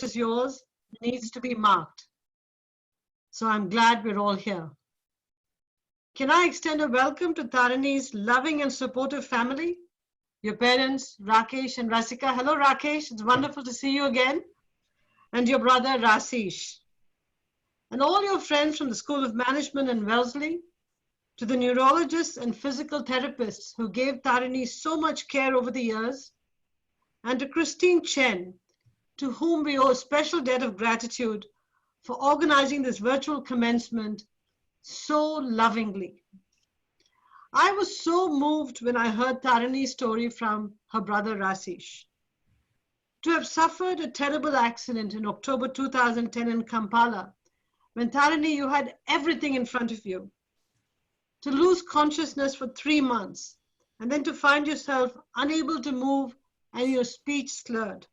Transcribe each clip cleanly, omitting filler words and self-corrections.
is yours, needs to be marked. So I'm glad we're all here. Can I extend a welcome to Tarini's loving and supportive family? Your parents, Rakesh and Rasika. Hello, Rakesh. It's wonderful to see you again. And your brother, Rasish. And all your friends from the School of Management in Wellesley, to the neurologists and physical therapists who gave Tarini so much care over the years, and to Christine Chen, to whom we owe a special debt of gratitude for organizing this virtual commencement so lovingly. I was so moved when I heard Tarini's story from her brother Rasish. To have suffered a terrible accident in October 2010 in Kampala, when Tarini, you had everything in front of you, to lose consciousness for 3 months, and then to find yourself unable to move and your speech slurred.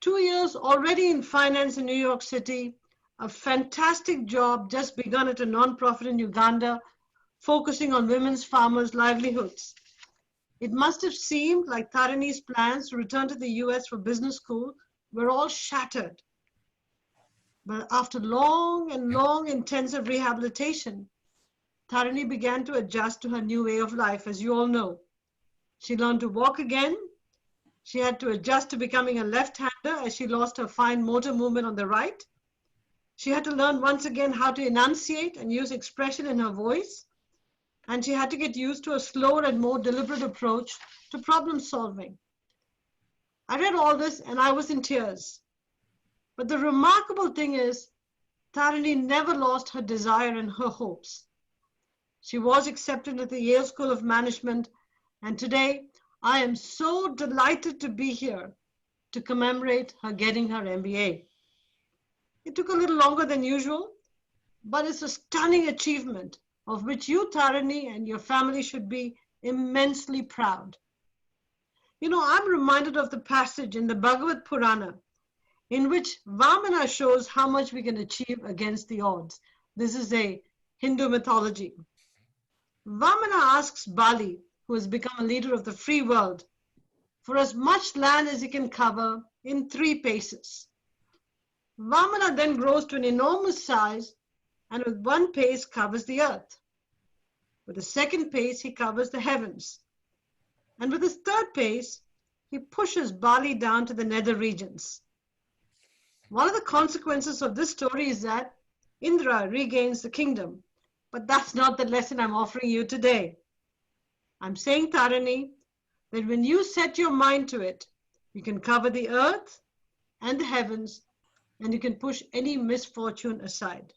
2 years already in finance in New York City, a fantastic job just begun at a nonprofit in Uganda, focusing on women's farmers' livelihoods. It must have seemed like Tarini's plans to return to the US for business school were all shattered. But after long and long intensive rehabilitation, Tarini began to adjust to her new way of life, as you all know. She learned to walk again. She had to adjust to becoming a left-hander as she lost her fine motor movement on the right. She had to learn once again how to enunciate and use expression in her voice. And she had to get used to a slower and more deliberate approach to problem solving. I read all this and I was in tears. But the remarkable thing is, Tarini never lost her desire and her hopes. She was accepted at the Yale School of Management, and today I am so delighted to be here to commemorate her getting her MBA. It took a little longer than usual, but it's a stunning achievement of which you, Tarini, and your family should be immensely proud. You know, I'm reminded of the passage in the Bhagavad Purana in which Vamana shows how much we can achieve against the odds. This is a Hindu mythology. Vamana asks Bali, who has become a leader of the free world, for as much land as he can cover in 3 paces. Vamana then grows to an enormous size and with 1 pace covers the earth. With the 2nd pace, he covers the heavens. And with his 3rd pace, he pushes Bali down to the nether regions. One of the consequences of this story is that Indra regains the kingdom. But that's not the lesson I'm offering you today. I'm saying, Tarini, that when you set your mind to it, you can cover the earth and the heavens, and you can push any misfortune aside.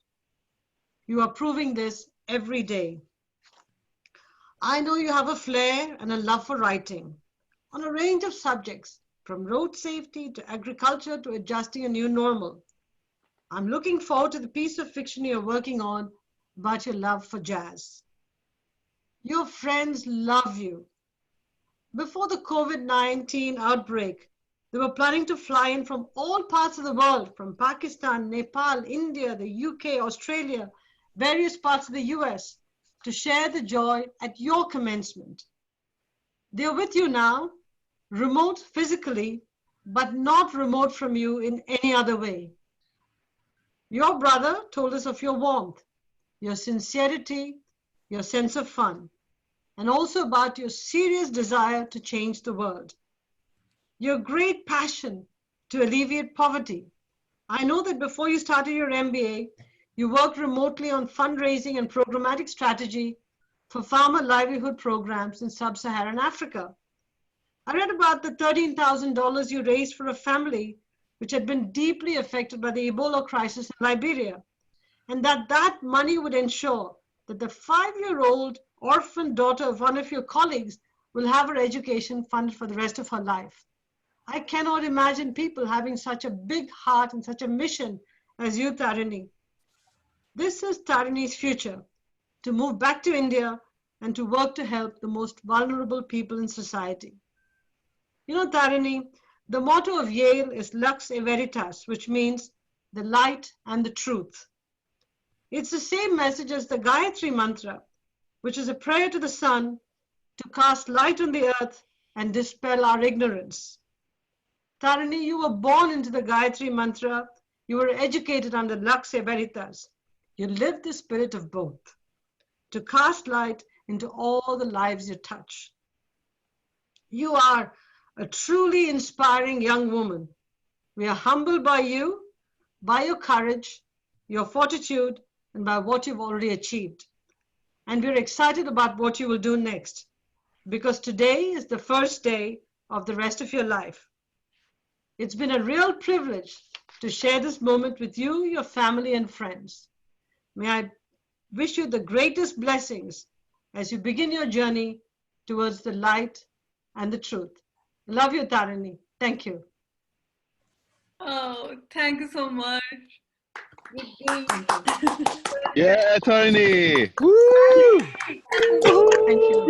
You are proving this every day. I know you have a flair and a love for writing on a range of subjects, from road safety to agriculture to adjusting a new normal. I'm looking forward to the piece of fiction you're working on about your love for jazz. Your friends love you. Before the COVID-19 outbreak, they were planning to fly in from all parts of the world, from Pakistan, Nepal, India, the UK, Australia, various parts of the US, to share the joy at your commencement. They're with you now, remote physically, but not remote from you in any other way. Your brother told us of your warmth, your sincerity, your sense of fun, and also about your serious desire to change the world. Your great passion to alleviate poverty. I know that before you started your MBA, you worked remotely on fundraising and programmatic strategy for farmer livelihood programs in sub-Saharan Africa. I read about the $13,000 you raised for a family which had been deeply affected by the Ebola crisis in Liberia, and that money would ensure that the 5-year-old orphan daughter of one of your colleagues will have her education funded for the rest of her life. I cannot imagine people having such a big heart and such a mission as you, Tarini. This is Tarini's future, to move back to India and to work to help the most vulnerable people in society. You know, Tarini, the motto of Yale is Lux e Veritas, which means the light and the truth. It's the same message as the Gayatri Mantra, which is a prayer to the sun to cast light on the earth and dispel our ignorance. Tarini, you were born into the Gayatri Mantra. You were educated under Lux Veritas. You lived the spirit of both, to cast light into all the lives you touch. You are a truly inspiring young woman. We are humbled by you, by your courage, your fortitude, and by what you've already achieved. And we're excited about what you will do next, because today is the first day of the rest of your life. It's been a real privilege to share this moment with you, your family, and friends. May I wish you the greatest blessings as you begin your journey towards the light and the truth. Love you, Tarini. Thank you. Oh, thank you so much. Yeah, Tarini! Woo! Thank you.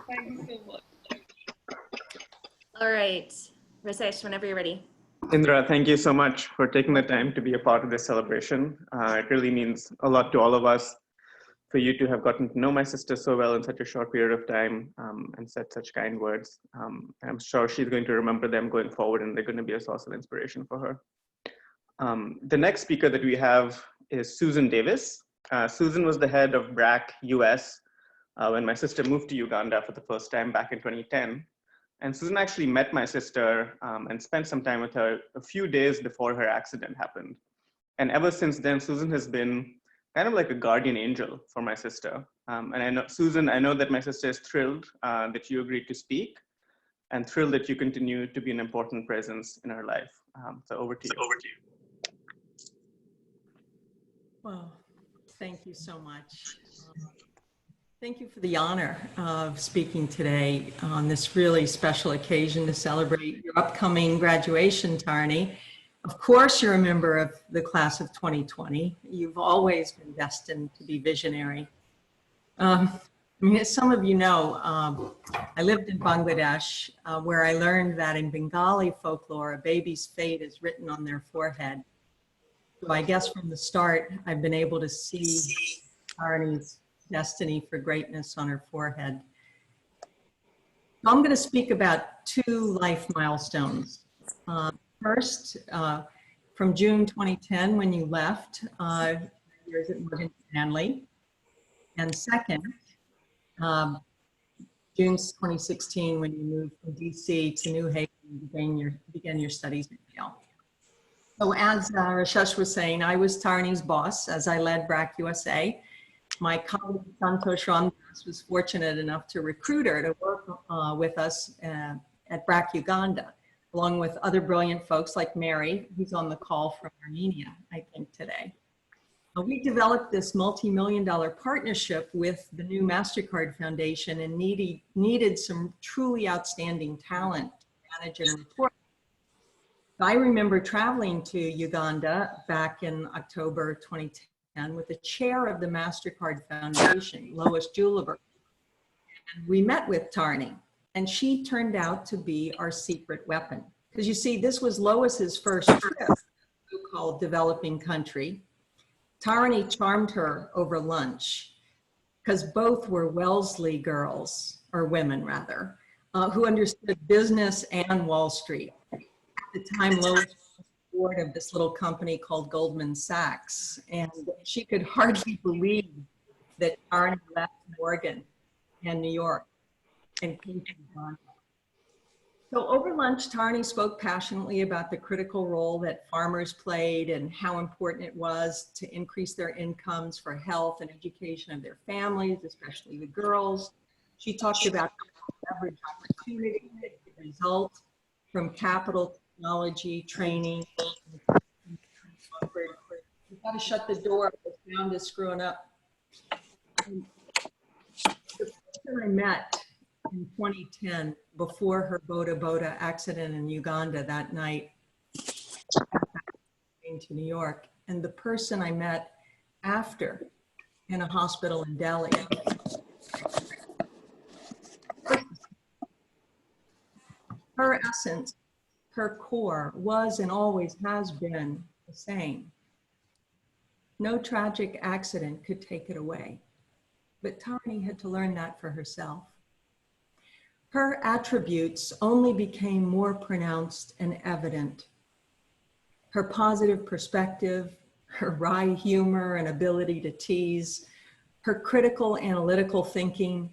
Thank you so much. All right, Rakesh, whenever you're ready. Indra, thank you so much for taking the time to be a part of this celebration. It really means a lot to all of us for you to have gotten to know my sister so well in such a short period of time and said such kind words. I'm sure she's going to remember them going forward, and they're going to be a source of inspiration for her. The next speaker that we have is Susan Davis. Susan was the head of BRAC US when my sister moved to Uganda for the first time back in 2010. And Susan actually met my sister and spent some time with her a few days before her accident happened. And ever since then, Susan has been kind of like a guardian angel for my sister. And I know, Susan, I know that my sister is thrilled that you agreed to speak and thrilled that you continue to be an important presence in her life. So over to you. Well, thank you so much. Thank you for the honor of speaking today on this really special occasion to celebrate your upcoming graduation, Tarini. Of course, you're a member of the class of 2020. You've always been destined to be visionary. I mean, as some of you know, I lived in Bangladesh, where I learned that in Bengali folklore, a baby's fate is written on their forehead. So I guess from the start, I've been able to see Tarini's destiny for greatness on her forehead. I'm going to speak about two life milestones. First, from June 2010, when you left, years at Morgan Stanley. And second, June 2016, when you moved from DC to New Haven and began your studies at Yale. So as Rakesh was saying, I was Tarini's boss as I led BRAC USA. My colleague Santosh Ramdas was fortunate enough to recruit her to work with us at BRAC Uganda, along with other brilliant folks like Mary, who's on the call from Armenia, I think, today. We developed this multi-million-dollar partnership with the new MasterCard Foundation and needed some truly outstanding talent to manage and report. I remember traveling to Uganda back in October 2010 with the chair of the MasterCard Foundation, Lois Juliber. And we met with Tarini, and she turned out to be our secret weapon. Because you see, this was Lois's first trip to so-called developing country. Tarini charmed her over lunch because both were Wellesley girls, or women rather, who understood business and Wall Street. At the time, Lois was board of this little company called Goldman Sachs, and she could hardly believe that Tarini left Morgan and New York and came to Uganda. So over lunch, Tarini spoke passionately about the critical role that farmers played and how important it was to increase their incomes for health and education of their families, especially the girls. She talked about the leverage opportunity that could result from capital, technology, training. You've got to shut the door. The sound is screwing up. The person I met in 2010, before her Boda Boda accident in Uganda that night, came to New York, and the person I met after in a hospital in Delhi. Her essence, her core was and always has been the same. No tragic accident could take it away. but Tarini had to learn that for herself. Her attributes only became more pronounced and evident. Her positive perspective, her wry humor and ability to tease, her critical analytical thinking,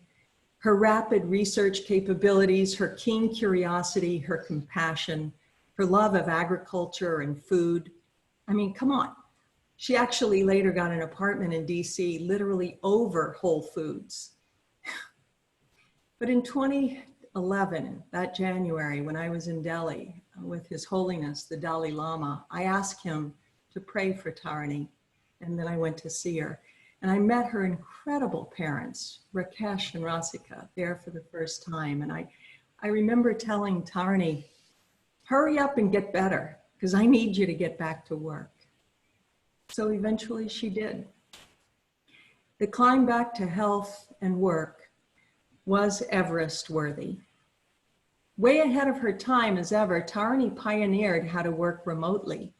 her rapid research capabilities, her keen curiosity, her compassion, her love of agriculture and food. I mean, come on. She actually later got an apartment in DC, literally over Whole Foods. But in 2011, that January, when I was in Delhi with His Holiness, the Dalai Lama, I asked him to pray for Tarini, and then I went to see her. And I met her incredible parents, Rakesh and Rasika, there for the first time. And I remember telling Tarini, hurry up and get better, because I need you to get back to work. So eventually she did. The climb back to health and work was Everest worthy. Way ahead of her time as ever, Tarini pioneered how to work remotely,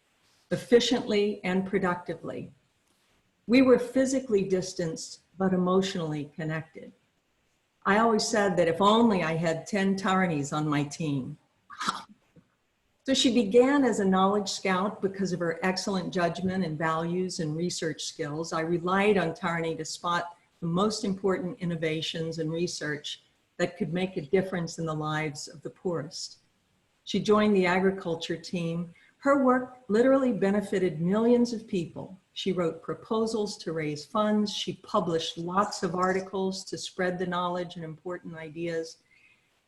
efficiently and productively. We were physically distanced, but emotionally connected. I always said that if only I had 10 Tarinis on my team. So she began as a knowledge scout because of her excellent judgment and values and research skills. I relied on Tarini to spot the most important innovations and research that could make a difference in the lives of the poorest. She joined the agriculture team. Her work literally benefited millions of people. She wrote proposals to raise funds. She published lots of articles to spread the knowledge and important ideas.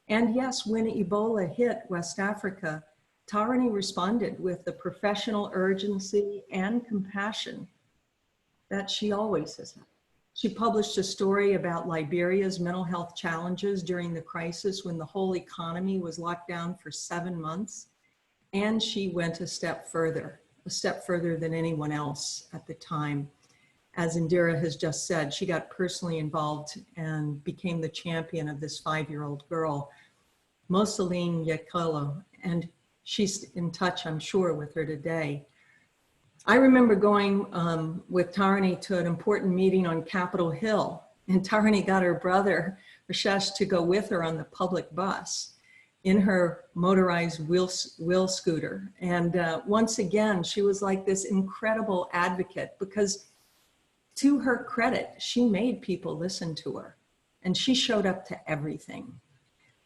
And yes, when Ebola hit West Africa, Tarini responded with the professional urgency and compassion that she always has had. She published a story about Liberia's mental health challenges during the crisis when the whole economy was locked down for 7 months. And she went a step further than anyone else at the time. As Indira has just said, she got personally involved and became the champion of this 5-year-old girl, Moseline Yakolo, and she's in touch, I'm sure, with her today. I remember going with Tarini to an important meeting on Capitol Hill, and Tarini got her brother, Rashesh, to go with her on the public bus in her motorized wheel scooter. And once again, she was like this incredible advocate because, to her credit, she made people listen to her, and she showed up to everything.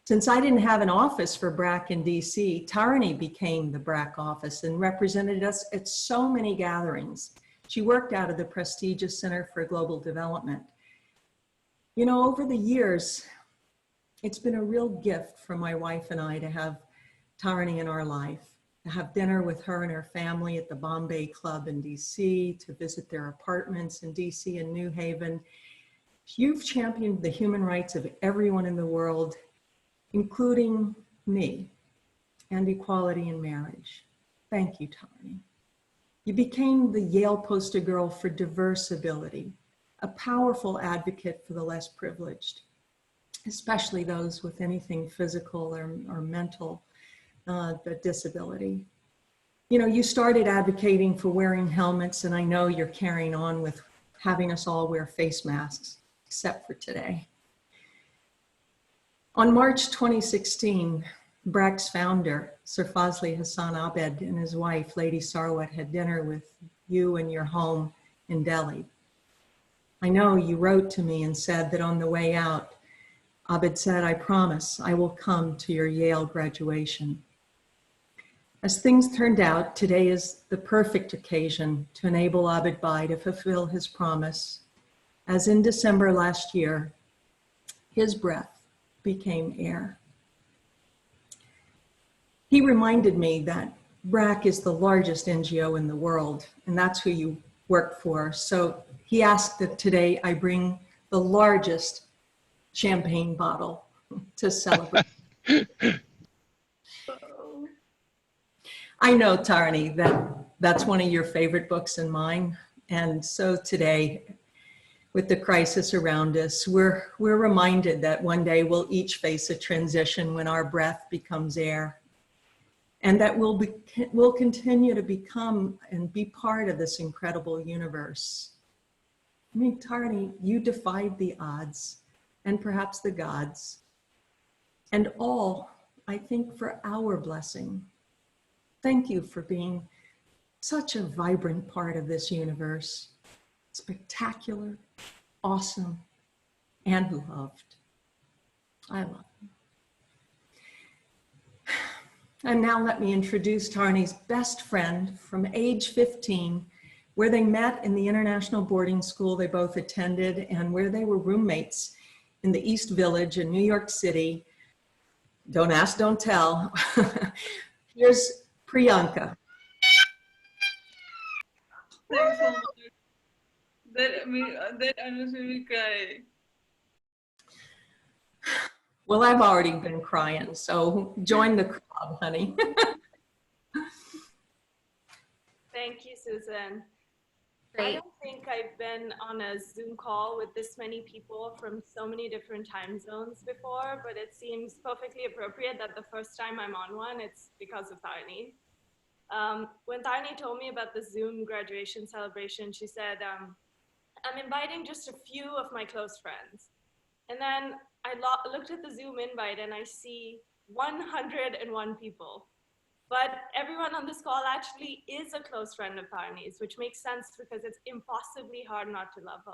Since I didn't have an office for BRAC in DC, Tarini became the BRAC office and represented us at so many gatherings. She worked out of the prestigious Center for Global Development. You know, over the years, it's been a real gift for my wife and I to have Tarini in our life, to have dinner with her and her family at the Bombay Club in DC, to visit their apartments in DC and New Haven. You've championed the human rights of everyone in the world, including me, and equality in marriage. Thank you, Tarini. You became the Yale poster girl for diverse ability, a powerful advocate for the less privileged, especially those with anything physical or mental disability. You know, you started advocating for wearing helmets, and I know you're carrying on with having us all wear face masks, except for today. On March 2016, BRAC's founder, Sir Fazli Hassan Abed, and his wife, Lady Sarwat, had dinner with you in your home in Delhi. I know you wrote to me and said that on the way out, Abed said, "I promise I will come to your Yale graduation." As things turned out, today is the perfect occasion to enable Abed Bhai to fulfill his promise, as in December last year, his breath became air. He reminded me that BRAC is the largest NGO in the world, and that's who you work for. So he asked that today I bring the largest champagne bottle to celebrate. I know, Tarini, that's one of your favorite books and mine. And so today, with the crisis around us, we're reminded that one day we'll each face a transition when our breath becomes air, and that we'll continue to become and be part of this incredible universe. I mean, Tarini, you defied the odds and perhaps the gods, and all, I think, for our blessing. Thank you for being such a vibrant part of this universe. Spectacular, awesome, and loved. I love you. And now let me introduce Tarini's best friend from age 15, where they met in the international boarding school they both attended and where they were roommates in the East Village in New York City. Don't ask, don't tell. Here's Priyanka. Thanks so much. That made me cry. Well, I've already been crying, so join the crowd, honey. Thank you, Susan. I Great. don't think I've been on a Zoom call with this many people from so many different time zones before, but it seems perfectly appropriate that the first time I'm on one, it's because of Tarini. When Tarini told me about the Zoom graduation celebration, she said, I'm inviting just a few of my close friends. And then I looked at the Zoom invite and I see 101 people. But everyone on this call actually is a close friend of Tarini's, which makes sense because it's impossibly hard not to love her.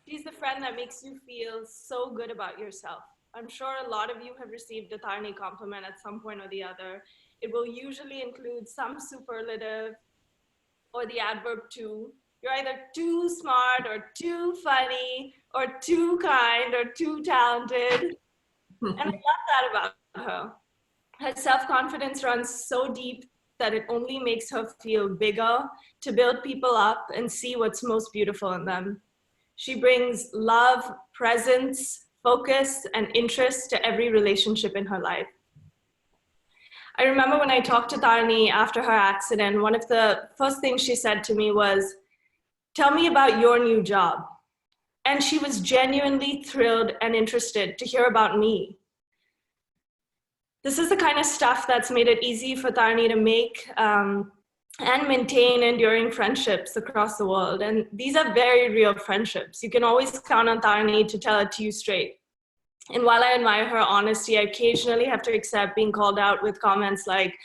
She's the friend that makes you feel so good about yourself. I'm sure a lot of you have received a Tarini compliment at some point or the other. It will usually include some superlative or the adverb too. You're either too smart or too funny or too kind or too talented. And I love that about her. Her self-confidence runs so deep that it only makes her feel bigger to build people up and see what's most beautiful in them. She brings love, presence, focus, and interest to every relationship in her life. I remember when I talked to Tarini after her accident, one of the first things she said to me was, "Tell me about your new job." And she was genuinely thrilled and interested to hear about me. This is the kind of stuff that's made it easy for Tarini to make and maintain enduring friendships across the world. And these are very real friendships. You can always count on Tarini to tell it to you straight. And while I admire her honesty, I occasionally have to accept being called out with comments like,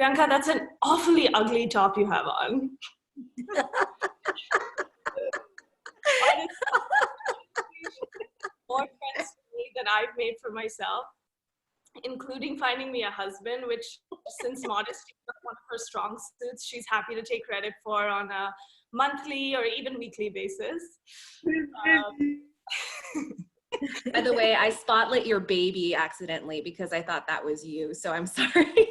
"Priyanka, that's an awfully ugly top you have on." More friends for me than I've made for myself, including finding me a husband, which, since modesty is one of her strong suits, she's happy to take credit for on a monthly or even weekly basis. By the way, I spotlit your baby accidentally because I thought that was you, so I'm sorry.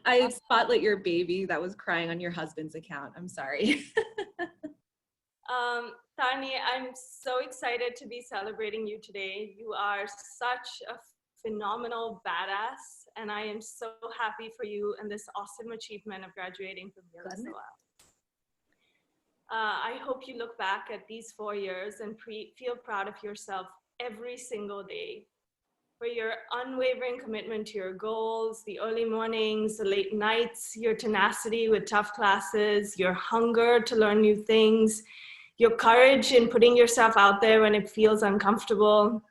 I spotlit your baby that was crying on your husband's account. I'm sorry. Tarini, I'm so excited to be celebrating you today. You are such a phenomenal badass, and I am so happy for you and this awesome achievement of graduating from Yale SOM. I hope you look back at these 4 years and feel proud of yourself every single day for your unwavering commitment to your goals, the early mornings, the late nights, your tenacity with tough classes, your hunger to learn new things, your courage in putting yourself out there when it feels uncomfortable,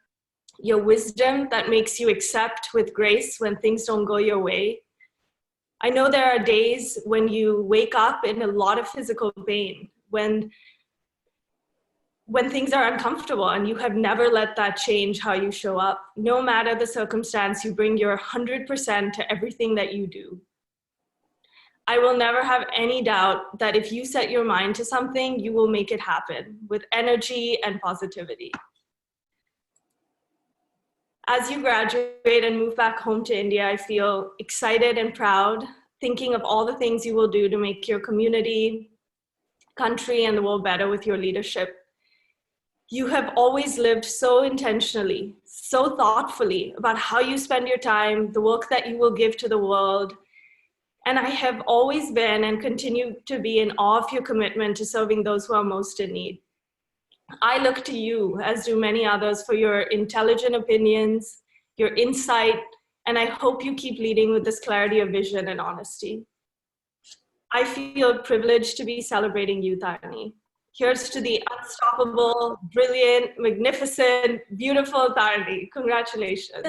your wisdom that makes you accept with grace when things don't go your way. I know there are days when you wake up in a lot of physical pain, when things are uncomfortable, and you have never let that change how you show up. No matter the circumstance, you bring your 100% to everything that you do. I will never have any doubt that if you set your mind to something, you will make it happen with energy and positivity. As you graduate and move back home to India, I feel excited and proud, thinking of all the things you will do to make your community, country, and the world better with your leadership. You have always lived so intentionally, so thoughtfully about how you spend your time, the work that you will give to the world. And I have always been and continue to be in awe of your commitment to serving those who are most in need. I look to you, as do many others, for your intelligent opinions, your insight, and I hope you keep leading with this clarity of vision and honesty. I feel privileged to be celebrating you, Tarini. Here's to the unstoppable, brilliant, magnificent, beautiful Tarini. Congratulations.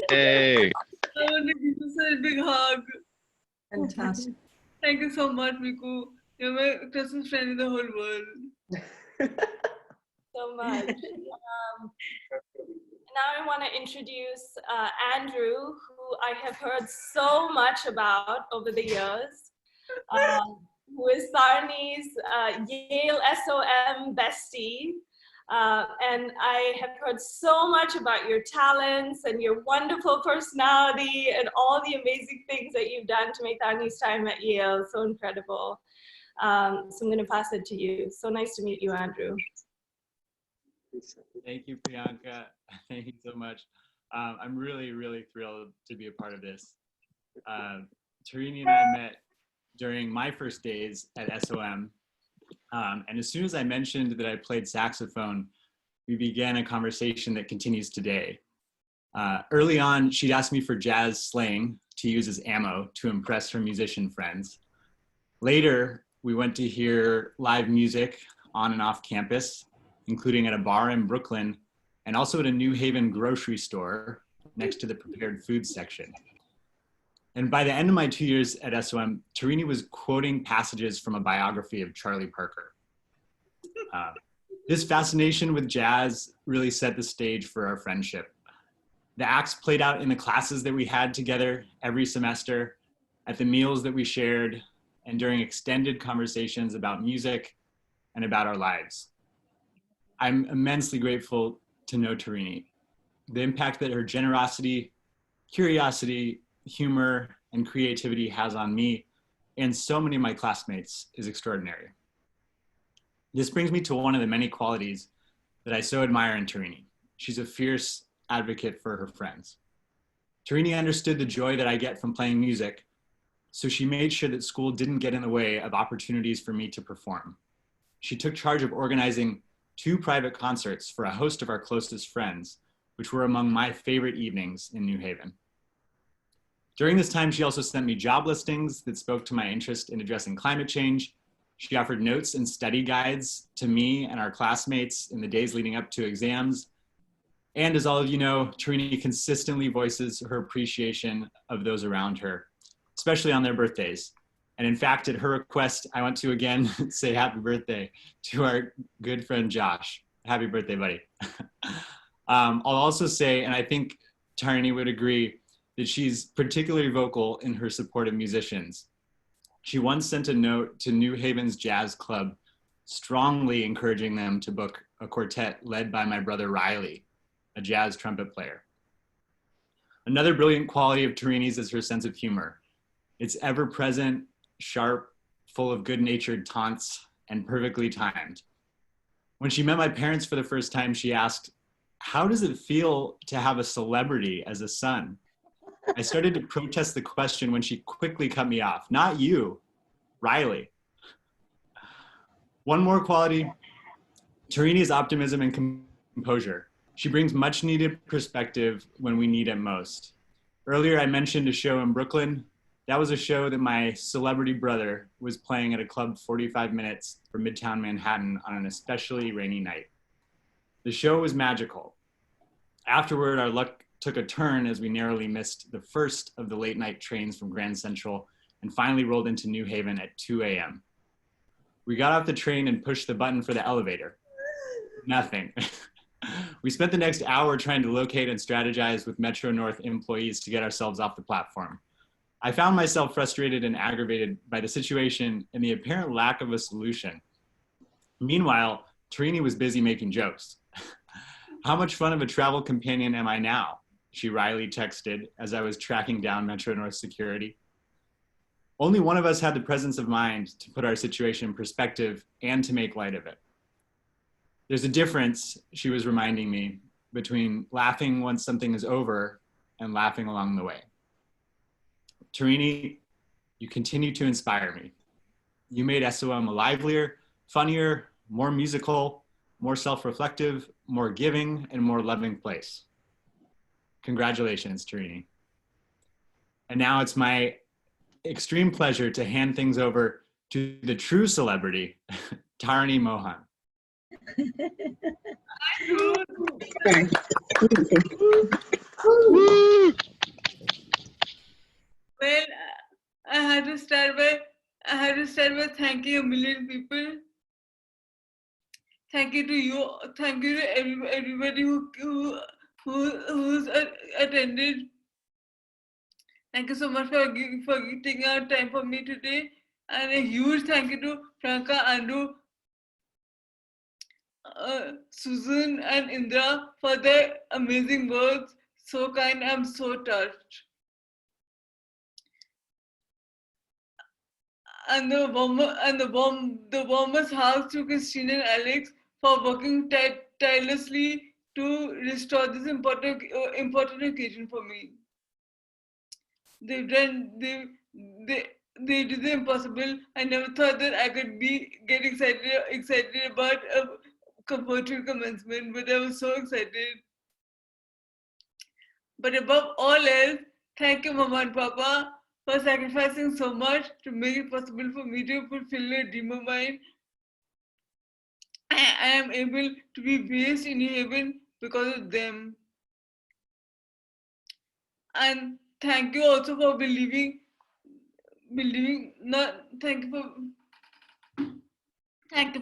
Hey. I want to give you such a big hug. Fantastic. Thank you so much, Miku. You're my closest friend in the whole world. So much. Now I want to introduce Andrew, who I have heard so much about over the years, who is Tarini's Yale SOM bestie. And I have heard so much about your talents and your wonderful personality and all the amazing things that you've done to make Tarini's time at Yale so incredible. So I'm going to pass it to you. So nice to meet you, Andrew. Thank you, Priyanka. Thank you so much. I'm really, really thrilled to be a part of this. Tarini and I met during my first days at SOM. And as soon as I mentioned that I played saxophone, we began a conversation that continues today. Early on, she'd asked me for jazz slang to use as ammo to impress her musician friends. Later, we went to hear live music on and off campus, including at a bar in Brooklyn and also at a New Haven grocery store next to the prepared food section. And by the end of my 2 years at SOM, Tarini was quoting passages from a biography of Charlie Parker. This fascination with jazz really set the stage for our friendship. The acts played out in the classes that we had together every semester, at the meals that we shared, and during extended conversations about music and about our lives. I'm immensely grateful to know Tarini. The impact that her generosity, curiosity, humor, and creativity has on me and so many of my classmates is extraordinary. This brings me to one of the many qualities that I so admire in Tarini. She's a fierce advocate for her friends. Tarini understood the joy that I get from playing music, so she made sure that school didn't get in the way of opportunities for me to perform. She took charge of organizing 2 private concerts for a host of our closest friends, which were among my favorite evenings in New Haven. During this time, she also sent me job listings that spoke to my interest in addressing climate change. She offered notes and study guides to me and our classmates in the days leading up to exams. And as all of you know, Tarini consistently voices her appreciation of those around her, especially on their birthdays. And in fact, at her request, I want to again say happy birthday to our good friend Josh. Happy birthday, buddy. I'll also say, and I think Tarini would agree, that she's particularly vocal in her support of musicians. She once sent a note to New Haven's Jazz Club, strongly encouraging them to book a quartet led by my brother Riley, a jazz trumpet player. Another brilliant quality of Tarini's is her sense of humor. It's ever present, sharp, full of good-natured taunts, and perfectly timed. When she met my parents for the first time, she asked, "How does it feel to have a celebrity as a son?" I started to protest the question when she quickly cut me off. "Not you, Riley." One more quality, Tarini's optimism and composure. She brings much needed perspective when we need it most. Earlier, I mentioned a show in Brooklyn. That was a show that my celebrity brother was playing at a club 45 minutes from Midtown Manhattan on an especially rainy night. The show was magical. Afterward, our luck took a turn as we narrowly missed the first of the late night trains from Grand Central and finally rolled into New Haven at 2 a.m. We got off the train and pushed the button for the elevator. Nothing. We spent the next hour trying to locate and strategize with Metro North employees to get ourselves off the platform. I found myself frustrated and aggravated by the situation and the apparent lack of a solution. Meanwhile, Tarini was busy making jokes. "How much fun of a travel companion am I now?" she wryly texted as I was tracking down Metro North security. Only one of us had the presence of mind to put our situation in perspective and to make light of it. There's a difference, she was reminding me, between laughing once something is over and laughing along the way. Tarini, you continue to inspire me. You made SOM a livelier, funnier, more musical, more self-reflective, more giving, and more loving place. Congratulations, Tarini. And now it's my extreme pleasure to hand things over to the true celebrity, Tarini Mohan. Woo! Well, I had to start by thanking a million people. Thank you to you. Thank you to everybody who's attended. Thank you so much for taking out time for me today. And a huge thank you to Priyanka, Andrew, Susan, and Indra for their amazing words. So kind. I'm so touched. And the warmest hugs to Christine and Alex for working tirelessly to restore this important occasion for me. They did the impossible. I never thought that I could get excited about a virtual commencement, but I was so excited. But above all else, thank you, Mama and Papa, for sacrificing so much to make it possible for me to fulfill a dream of mine. I am able to be based in heaven because of them. And thank you also for believing not thank you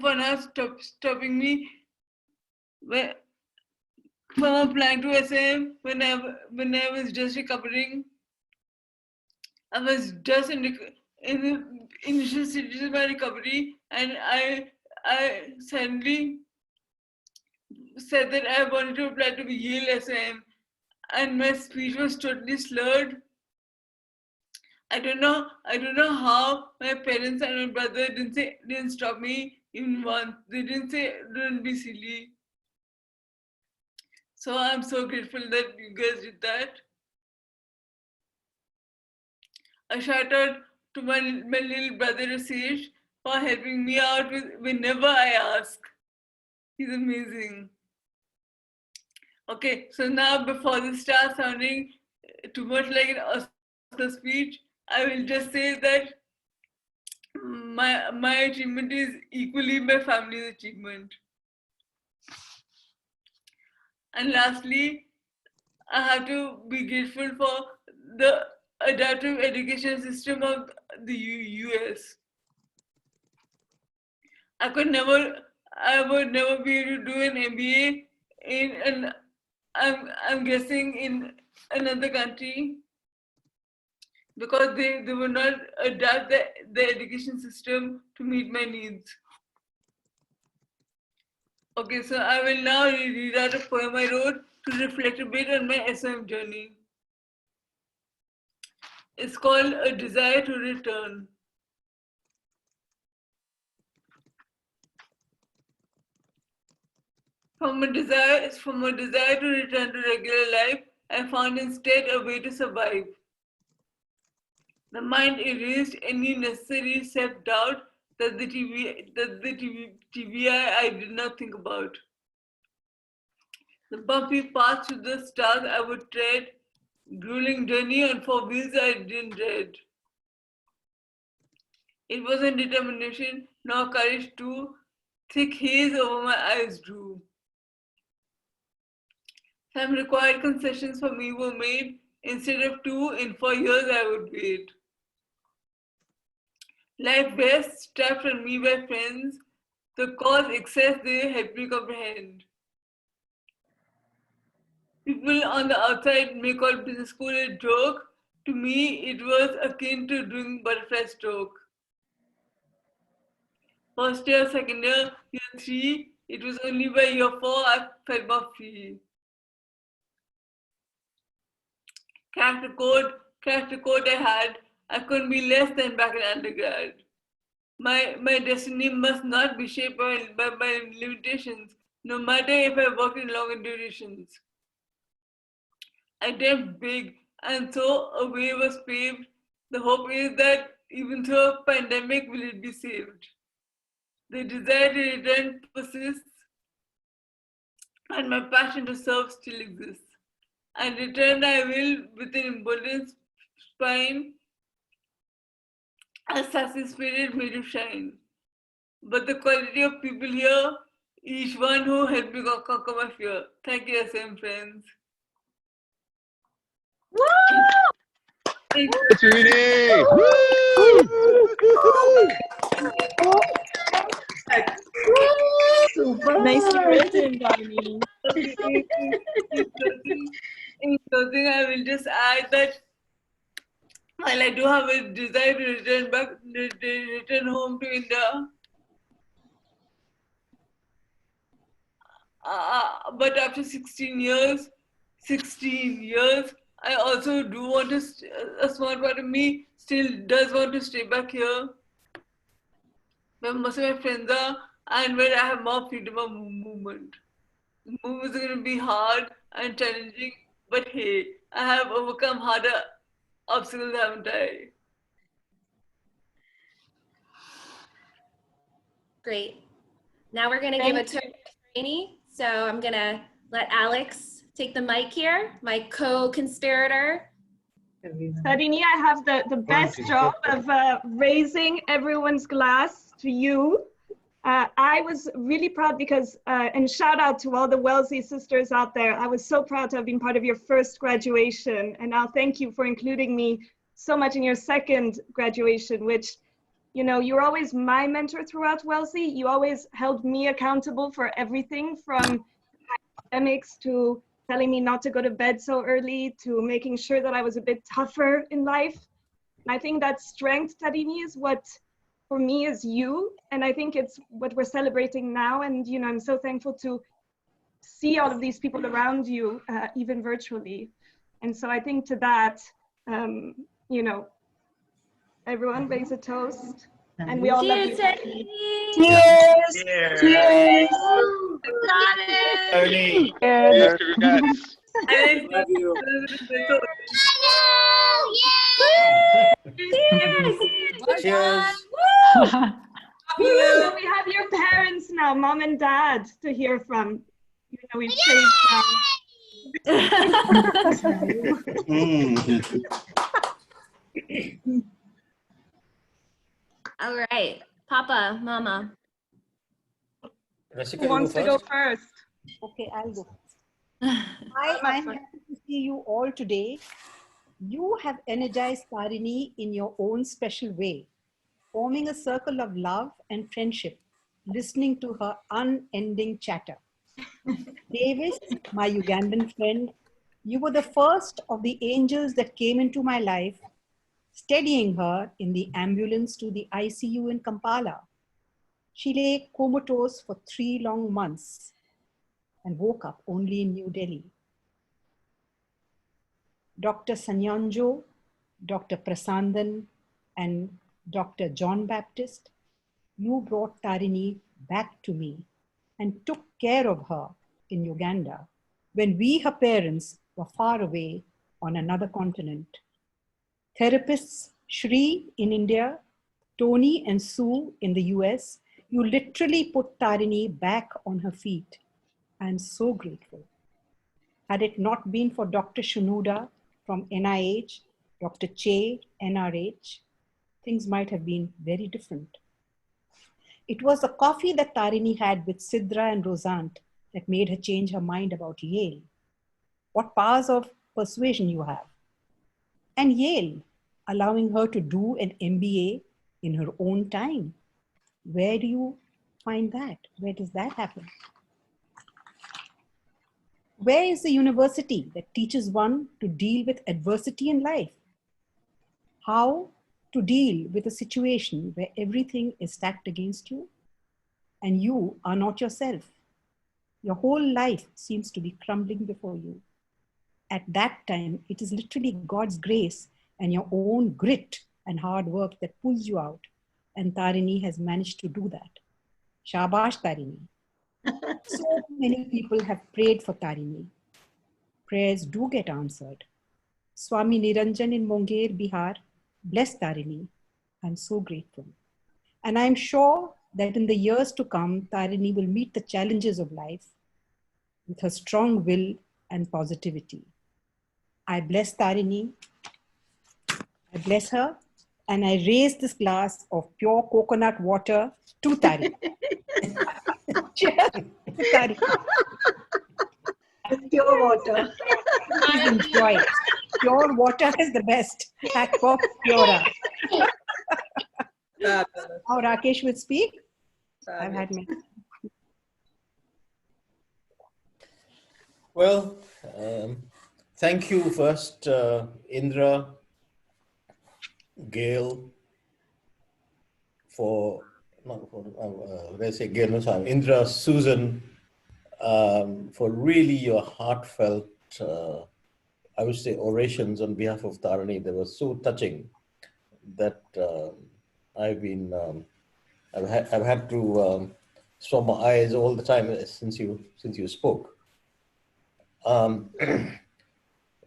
for not stopping me from applying to SOM when I was just recovering. I was just in the initial stages of my recovery, and I suddenly said that I wanted to apply to Yale SOM, and my speech was totally slurred. I don't know how my parents and my brother didn't stop me even once. They didn't say don't be silly. So I'm so grateful that you guys did that. A shout out to my little brother Rakesh for helping me out whenever I ask. He's amazing. Okay, so now before this starts sounding too much like an Oscar speech, I will just say that my achievement is equally my family's achievement. And lastly, I have to be grateful for the adaptive education system of the US. I would never be able to do an MBA I'm guessing in another country, because they will not adapt the education system to meet my needs. Okay, so I will now read out a poem I wrote to reflect a bit on my SOM journey. It's called A Desire to Return. From a desire to return to regular life, I found instead a way to survive. The mind erased any necessary self-doubt that the TBI I did not think about. The bumpy path to the stars I would tread, grueling journey on 4 wheels I didn't dread. It wasn't determination nor courage too, thick haze over my eyes drew. Some required concessions for me were made. Instead of 2, in 4 years I would wait. Life best strapped on me by friends, the cause excess they helped me comprehend. People on the outside may call business school a joke. To me, it was akin to doing butterfly stroke. First year, second year, year 3, it was only by year 4 I felt more free. Cracked the code I had, I couldn't be less than back in undergrad. My destiny must not be shaped by my limitations, no matter if I work in longer durations. I dreamt big, and so a way was paved. The hope is that even through a pandemic, will it be saved. The desire to return persists, and my passion to serve still exists. And return I will with an abundance prime, a success spirit made you shine. But the quality of people here, each one who helped me conquer my fear. Thank you, SM friends. Thank you. Tarini! Super. Nicely written, Tarini. In closing, I will just add that while I do have a desire to return home to India, but after 16 years, I also do want to, a small part of me still does want to stay back here, where most of my friends are and where I have more freedom of movement. The move is going to be hard and challenging, but hey, I have overcome harder obstacles, haven't I? Great. Now we're going to give a turn to Tarini. So I'm going to let Alex take the mic here, my co-conspirator. Tarini, I have the best job of raising everyone's glass to you. I was really proud because, and shout out to all the Wellesley sisters out there. I was so proud to have been part of your first graduation. And now thank you for including me so much in your second graduation, which, you know, you were always my mentor throughout Wellesley. You always held me accountable for everything from academics to telling me not to go to bed so early to making sure that I was a bit tougher in life. And I think that strength, Tarini, is what for me is you. And I think it's what we're celebrating now. And, you know, I'm so thankful to see all of these people around you, even virtually. And so I think to that, you know, everyone raise a toast. And we all love you. Tarini. Cheers! Cheers! Cheers! Tarini! Cheers! Congrats! I Love you. Cheers. So we have your parents now, mom and dad, to hear from. You know, we've saved All right, Papa, Mama. Who wants to go first? Okay, I'll go. I'm happy to see you all today. You have energized Tarini in your own special way, forming a circle of love and friendship, listening to her unending chatter. Davis, my Ugandan friend, you were the first of the angels that came into my life, steadying her in the ambulance to the ICU in Kampala. She lay comatose for 3 long months and woke up only in New Delhi. Dr. Sanyanjo, Dr. Prasandan, and Dr. John Baptist, you brought Tarini back to me and took care of her in Uganda when we, her parents, were far away on another continent. Therapists Shri in India, Tony and Sue in the US, you literally put Tarini back on her feet. I'm so grateful. Had it not been for Dr. Shunuda from NIH, Dr. Che, NRH, things might have been very different. It was the coffee that Tarini had with Sidra and Rosant that made her change her mind about Yale. What powers of persuasion you have. And Yale, allowing her to do an MBA in her own time. Where do you find that? Where does that happen? Where is the university that teaches one to deal with adversity in life? How to deal with a situation where everything is stacked against you and you are not yourself. Your whole life seems to be crumbling before you. At that time, it is literally God's grace and your own grit and hard work that pulls you out. And Tarini has managed to do that. Shabash, Tarini. So many people have prayed for Tarini. Prayers do get answered. Swami Niranjan in Munger, Bihar, bless Tarini. I'm so grateful. And I'm sure that in the years to come, Tarini will meet the challenges of life with her strong will and positivity. I bless Tarini. I bless her and I raise this glass of pure coconut water to Tarini. Cheers to Tarini. Pure water. Please enjoy it. Pure water is the best. Aqua Pura. Now Rakesh will speak. I've had my... Well, thank you first, Indra, Gail, for, not for, let's say Gail, no, sorry, Indra, Susan, for really your heartfelt, I would say, orations on behalf of Tarini. They were so touching that I've had to swab my eyes all the time since you spoke.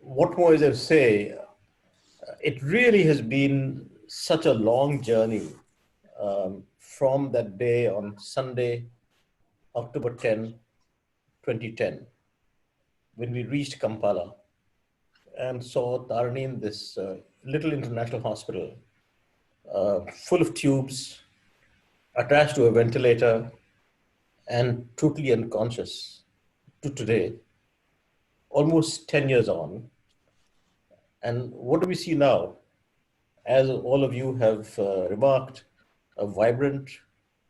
What more is there to say? It really has been such a long journey from that day on Sunday, October 10, 2010, when we reached Kampala and saw Tarini in this little international hospital, full of tubes, attached to a ventilator, and totally unconscious, to today, almost 10 years on. And what do we see now? As all of you have remarked, a vibrant,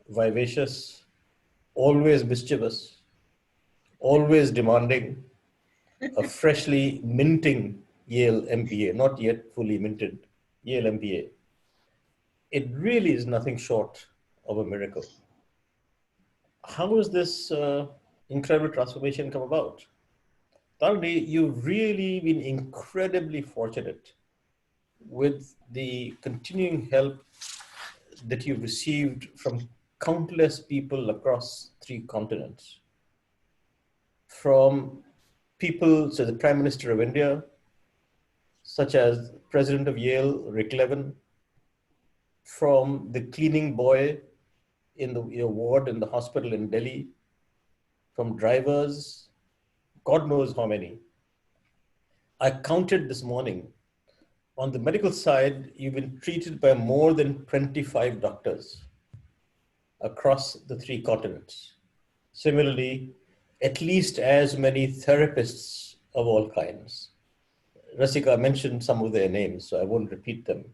vivacious, always mischievous, always demanding, a freshly minting Yale MBA, not yet fully minted Yale MBA. It really is nothing short of a miracle. How has this incredible transformation come about? Tarini, you've really been incredibly fortunate with the continuing help that you've received from countless people across 3 continents. From people such as the Prime Minister of India, such as President of Yale, Rick Levin, from the cleaning boy in the ward in the hospital in Delhi, from drivers, God knows how many. I counted this morning. On the medical side, you've been treated by more than 25 doctors across the 3 continents. Similarly, at least as many therapists of all kinds. Rasika mentioned some of their names, so I won't repeat them.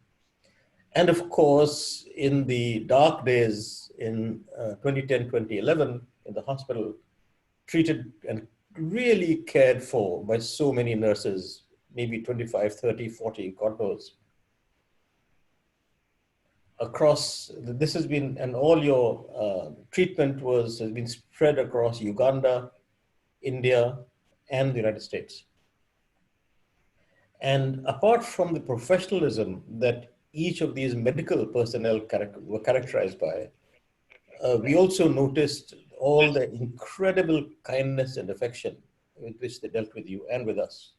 And of course, in the dark days in 2010, 2011, in the hospital, treated and really cared for by so many nurses, maybe 25, 30, 40, God knows. Across, this has been, and all your treatment has been spread across Uganda, India, and the United States. And apart from the professionalism that each of these medical personnel were characterized by, we also noticed all the incredible kindness and affection with which they dealt with you and with us.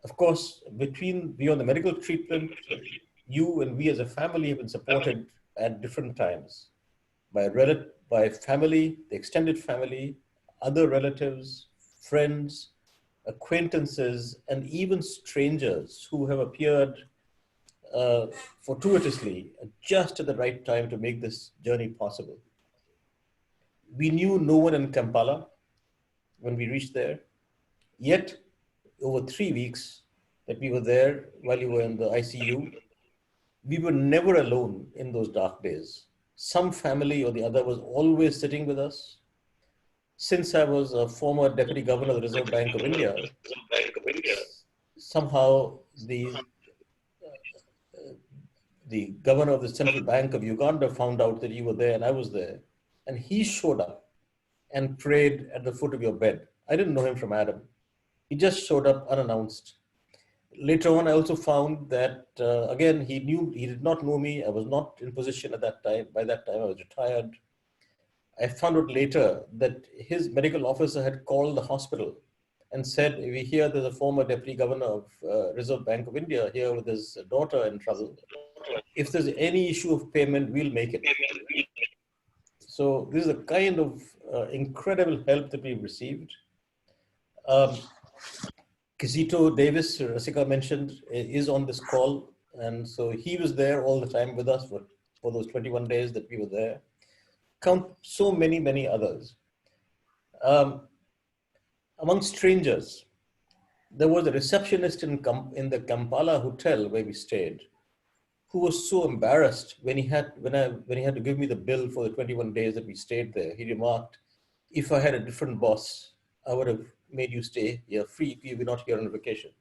Of course, beyond the medical treatment, you and we as a family have been supported at different times by family, the extended family, other relatives, friends, acquaintances, and even strangers who have appeared fortuitously just at the right time to make this journey possible. We knew no one in Kampala when we reached there, yet over 3 weeks that we were there while you were in the ICU, we were never alone in those dark days. Some family or the other was always sitting with us. Since I was a former Deputy Governor of the Reserve Bank of India, somehow the governor of the Central Bank of Uganda found out that you were there and I was there. And he showed up and prayed at the foot of your bed. I didn't know him from Adam. He just showed up unannounced. Later on, I also found that, again, he did not know me. I was not in position at that time. By that time, I was retired. I found out later that his medical officer had called the hospital and said, we hear there's a former Deputy Governor of Reserve Bank of India here with his daughter in trouble. If there's any issue of payment, we'll make it. So this is the kind of incredible help that we've received. Kizito Davis, Rasika mentioned, is on this call. And so he was there all the time with us for those 21 days that we were there. Count so many, many others. Among strangers, there was a receptionist in the Kampala hotel where we stayed, who was so embarrassed when he had to give me the bill for the 21 days that we stayed there. He remarked, "If I had a different boss, I would have made you stay here free. You were not here on vacation."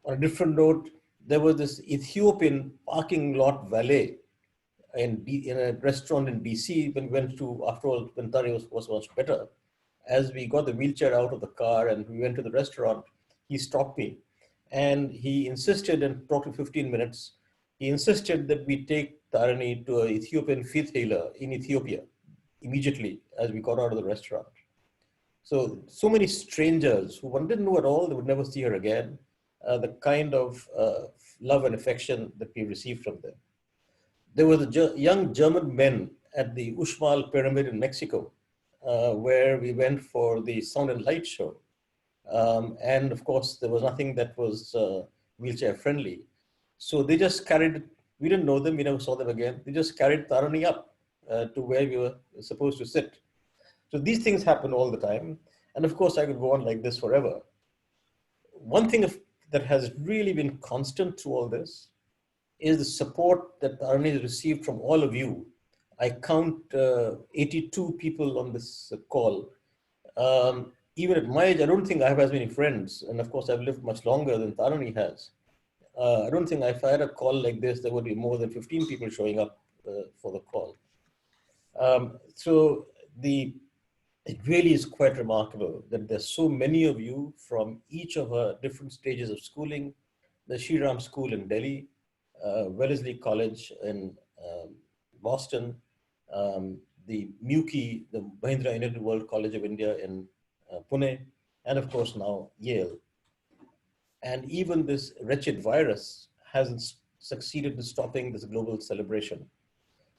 On a different note, there was this Ethiopian parking lot valet in a restaurant in DC when we went to, after all, when Tari was much better. As we got the wheelchair out of the car and we went to the restaurant, he stopped me and he insisted, and talked for 15 minutes, he insisted that we take Tarini to an Ethiopian faith healer in Ethiopia immediately as we got out of the restaurant. So many strangers who one didn't know at all, they would never see her again, the kind of love and affection that we received from them. There were the young German men at the Uxmal Pyramid in Mexico, where we went for the sound and light show. And of course, there was nothing that was wheelchair friendly. So they just carried, we didn't know them, we never saw them again. They just carried Tarini up to where we were supposed to sit. So these things happen all the time. And of course, I could go on like this forever. One thing that has really been constant through all this is the support that Tarini has received from all of you. I count 82 people on this call. Even at my age, I don't think I have as many friends. And of course, I've lived much longer than Tarini has. I don't think if I had a call like this, there would be more than 15 people showing up for the call. It really is quite remarkable that there's so many of you from each of her different stages of schooling, the Shriram School in Delhi, Wellesley College in Boston, the MUCI, the Mahindra United World College of India in Pune, and of course now Yale. And even this wretched virus hasn't succeeded in stopping this global celebration.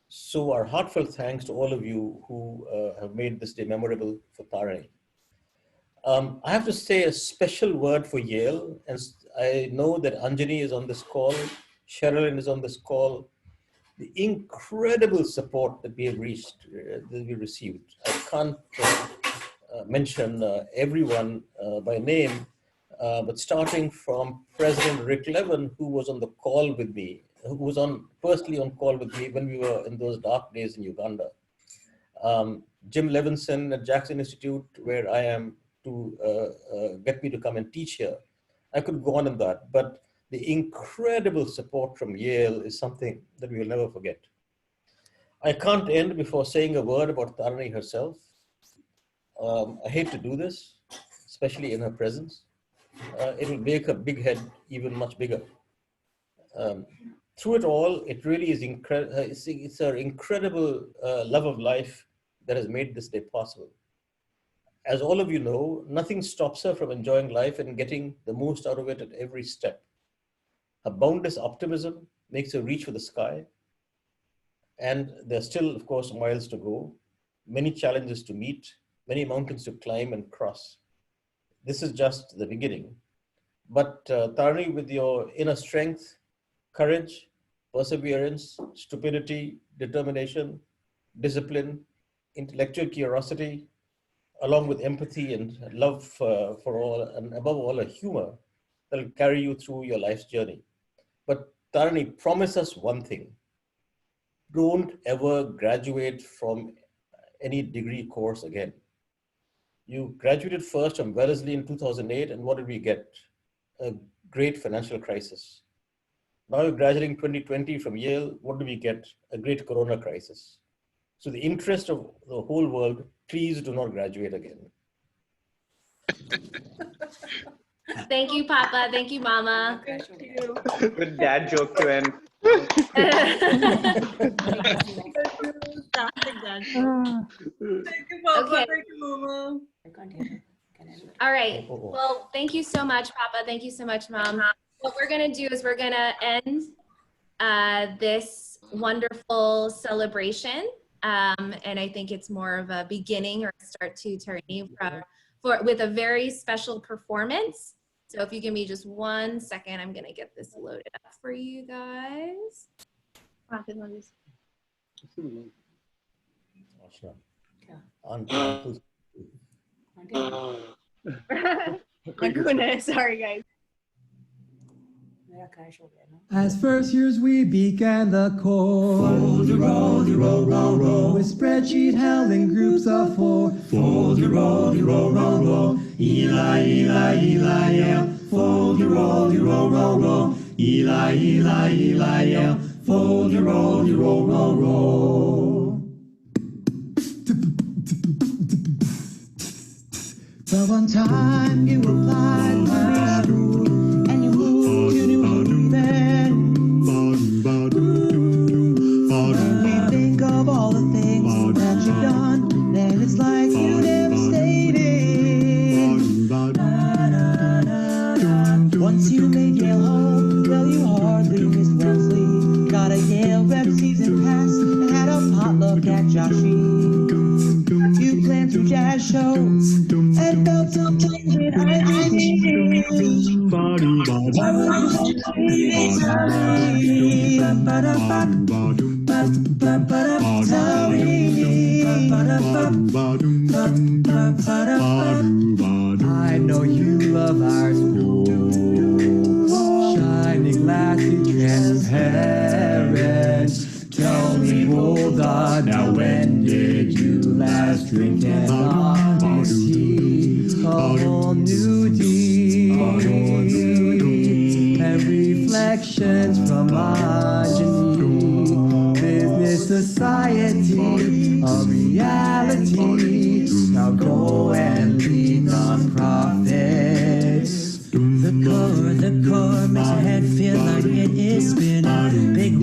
So our heartfelt thanks to all of you who have made this day memorable for Tarini. I have to say a special word for Yale, and I know that Anjani is on this call, Sherilyn is on this call. The incredible support that we have received. I can't mention everyone by name, but starting from President Rick Levin, who was on the call with me, who was personally on call with me when we were in those dark days in Uganda. Jim Levinson at Jackson Institute, where I am to get me to come and teach here. I could go on in that, but the incredible support from Yale is something that we will never forget. I can't end before saying a word about Tarini herself. I hate to do this, especially in her presence. It will make her big head even much bigger. Through it all, it really is it's her incredible love of life that has made this day possible. As all of you know, nothing stops her from enjoying life and getting the most out of it at every step. Her boundless optimism makes her reach for the sky. And there's still, of course, miles to go, many challenges to meet, many mountains to climb and cross. This is just the beginning. But Tarini, with your inner strength, courage, perseverance, stupidity, determination, discipline, intellectual curiosity, along with empathy and love for all, and above all, a humor that will carry you through your life's journey. But Tarini, promise us one thing. Don't ever graduate from any degree course again. You graduated first from Wellesley in 2008, and what did we get? A great financial crisis. Now you're graduating 2020 from Yale, what do we get? A great corona crisis. So the interest of the whole world, please do not graduate again. Thank you, Papa. Thank you, Mama. Thank you. With dad joke to end. Thank you, Papa. Okay. Thank you, Mama. All right. Well, thank you so much, Papa. Thank you so much, Mom. What we're going to do is we're going to end this wonderful celebration. And I think it's more of a beginning or a start to Tarini with a very special performance So if you give me just 1 second, I'm gonna get this loaded up for you guys. My goodness, sorry guys. As first years we began the course. Fold your roll, you roll, roll, roll. With spreadsheet held in groups of 4. Fold your roll, you roll, roll, roll. Eli, Eli, Eli, Yale. Fold your roll, you roll, roll, roll. Eli, Eli, Eli, Yale. Fold your roll, you roll, roll, roll. But one time you applied for me, and you moved to New Haven. When we think of all the things that you've done, then it's like you never stayed in. Once you made Yale home, well, you hardly missed Wellesley. Got a Yale rep season pass and had a potluck at Joshie. You planned 2 jazz shows and felt some tension. I think I know you love our school, shining glassy transparent. Tell me, hold on, now when did you last drink an honesty? A whole new deed, and reflections from Anjani. Business, society, a reality. Now go and lead non-profits. The core makes your head feel like it is spinning. Big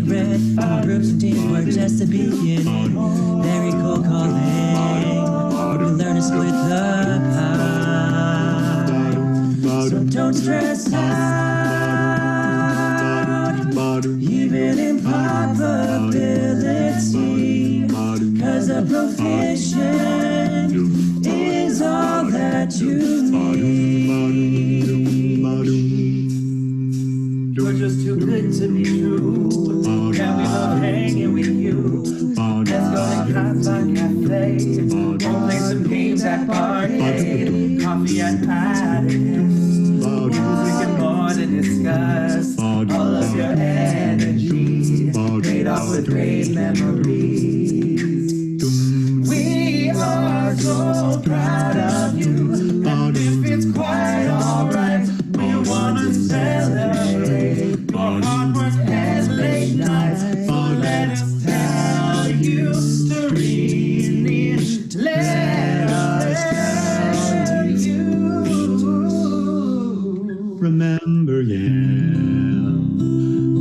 red, groups and teams were just the beginning. Very cool calling. We learn to split the pie. So don't stress out, even in probability, 'cause a proficient is all that you need. You're just too good to be true. Yeah, we love hanging with you. Let's go to Kafka Cafe. We'll play some games at party. Coffee and Paddington. Music and more to discuss. All of your energy. Made off with great memories. We are so proud of you. And if it's quite alright, we want to celebrate your hard work and late nights. So let us tell you stories. Let us tell you. Remember, Yale,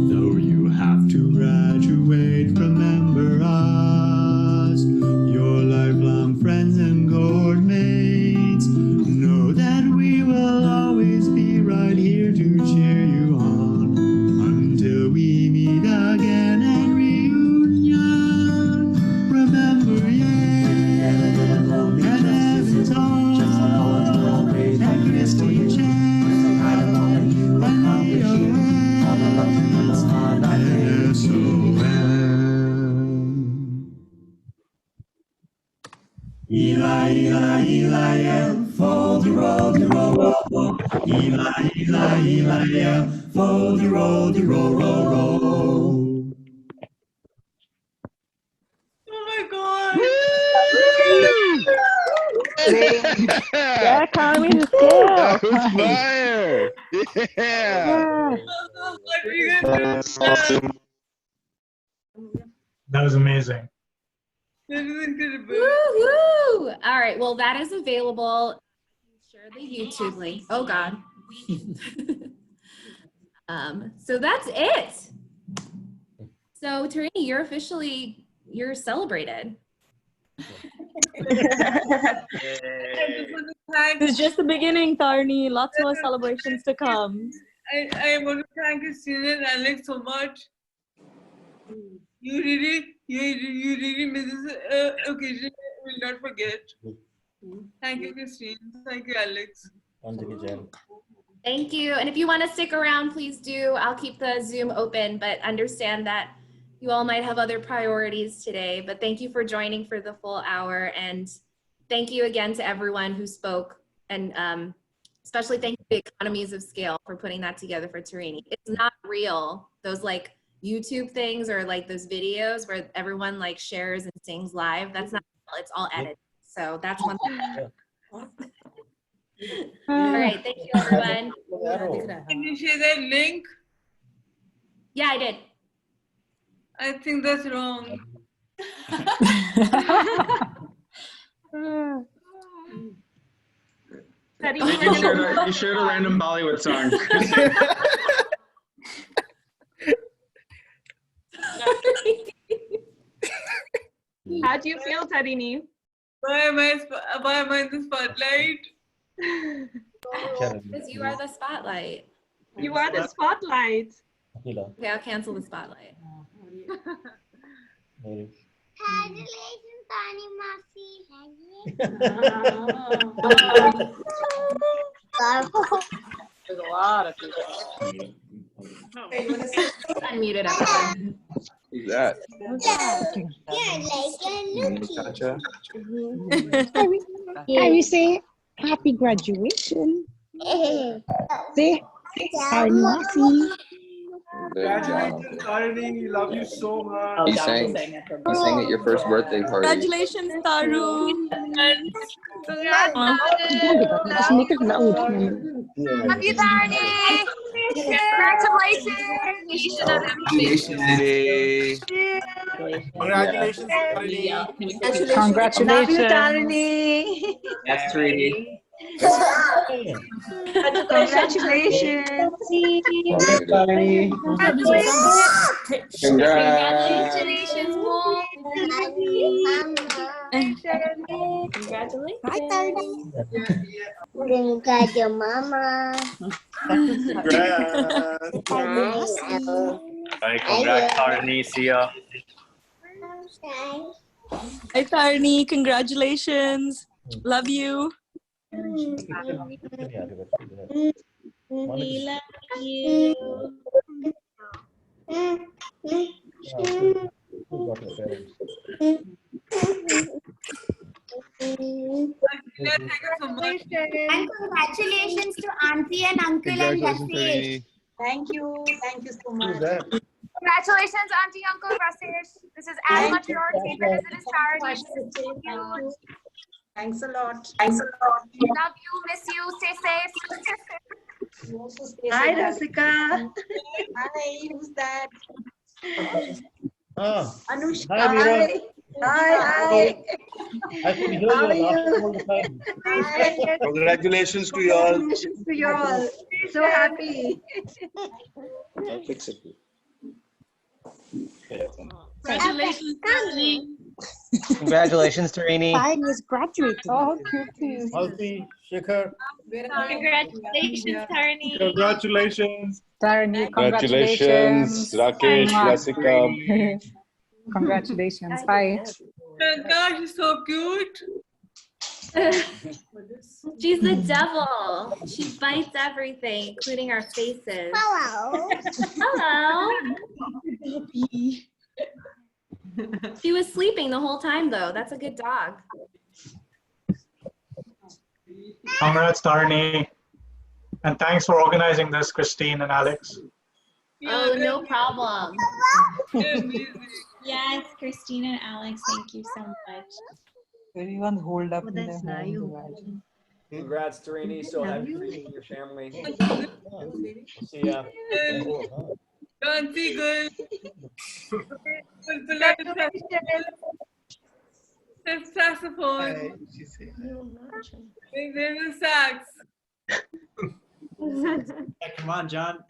though you have to graduate, remember us, your lifelong friends and cohort mates. Know that we will always be right here to cheer you on until we meet again at reunion. Remember, Yale, and Evanston, and Christy Chen, and Leo and SOM. Eli, Eli, Eli, Yale, fold your roll, roll, roll. Eli, Eli, Eli, Yale, fold your roll, roll, roll. Oh my God. Yeah, economies of scale. That was fire. Yeah. That was amazing. Woo-hoo! All right, well, that is available. Share the YouTube link. Oh, God. So that's it. So, Tarini, you're celebrated. It's just the beginning, Tarini. Lots more celebrations to come. I want to thank Christine and Alex so much. You really made this occasion I will not forget. Thank you, Christine. Thank you, Alex. Anjali Jain. Thank you. And if you want to stick around, please do. I'll keep the Zoom open, but understand that you all might have other priorities today. But thank you for joining for the full hour. And thank you again to everyone who spoke. And especially thank you to Economies of Scale for putting that together for Tarini. It's not real. Those like YouTube things or like those videos where everyone like shares and sings live. That's not real. It's all edited. So that's one thing. All right, thank you, everyone. Can you share that link? Yeah, I did. I think that's wrong. You shared a random Bollywood song. How do you feel, Tarini? Why am I in the spotlight? Because you are the spotlight. You are the spotlight. Okay, I'll cancel the spotlight. Congratulations, Tani Masi. There's a lot of people. Unmuted everyone. Who's that? Can we say happy graduation? Say Tarini. Congratulations, Tarini. Love you so much. You sang at your first birthday party. Congratulations, Taru. Love you, Tani. Congratulations. Congratulations, Tarini. Congratulations. Love you, Tarini. That's Tarini. Congratulations. Congratulations, Mom. Congratulations. Hi, Tani. Got your mama. Congrats. Hi, congrats, Tarini. See ya. Hi, Tarini. Congratulations. Love you. We love you. And congratulations to Auntie and Uncle and Rakesh. Thank you. Thank you so much. Congratulations, Auntie, Uncle, Rakesh. This is as much your achievement as it is Tari's. Thanks a lot. Love you, miss you, stay safe. Hi, Rasika. Hi, who's that? Anushka. Hi, Meera. Hi. I could hear you laughing all the time. Congratulations to you all. Congratulations to you all. So happy. I'll fix it. Congratulations, Tarini. Congratulations, Tarini. Tarini is graduating. Oh, cute. Alfie, Shekhar. Congratulations, Tarini. Congratulations. Tarini, Congratulations, Rakesh, Rasika. Congratulations. Bye. Oh gosh, she's so cute. She's the devil. She bites everything, including our faces. Hello. Hello. She was sleeping the whole time, though. That's a good dog. Congrats, Tarini. And thanks for organizing this, Christine and Alex. Oh, no problem. Yes, Christine and Alex, thank you so much. Everyone hold up in their that's home. Congrats, Tarini. So happy for you and your family. See ya. Don't see good. There's saxophone. There's a sax. Come on, John.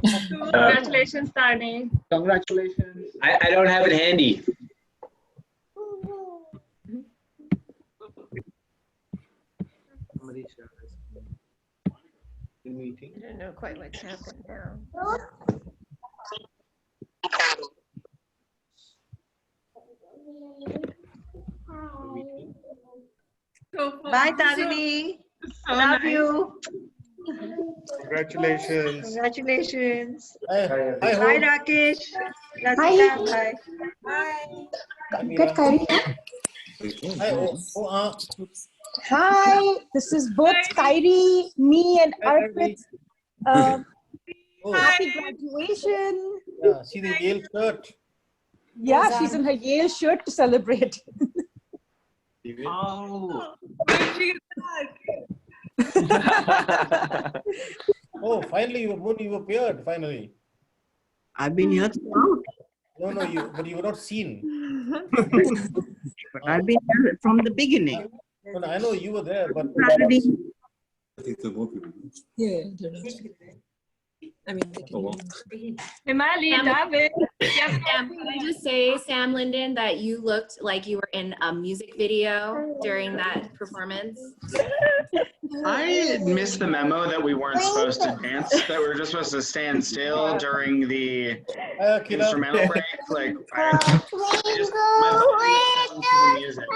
Congratulations, Tani. Congratulations. I don't have it handy. I don't know quite what's happened now. Bye, Tarini. Love you. Congratulations. Congratulations. Hi, Bye, Rakesh. Rasika, bye. Bye. Hi, this is both Kyrie, me, and Arpit. Happy graduation. Yeah, see the Yale shirt. Yeah, she's in her Yale shirt to celebrate. Oh. Oh, finally, you appeared, finally. I've been here throughout. No, but you were not seen. I've been here from the beginning. No, I know you were there, but. Yeah, I mean, David. Yes, Sam, can I just say, Sam Linden, that you looked like you were in a music video during that performance? I missed the memo that we weren't supposed to dance, that we were just supposed to stand still during the instrumental break. Like, my body music,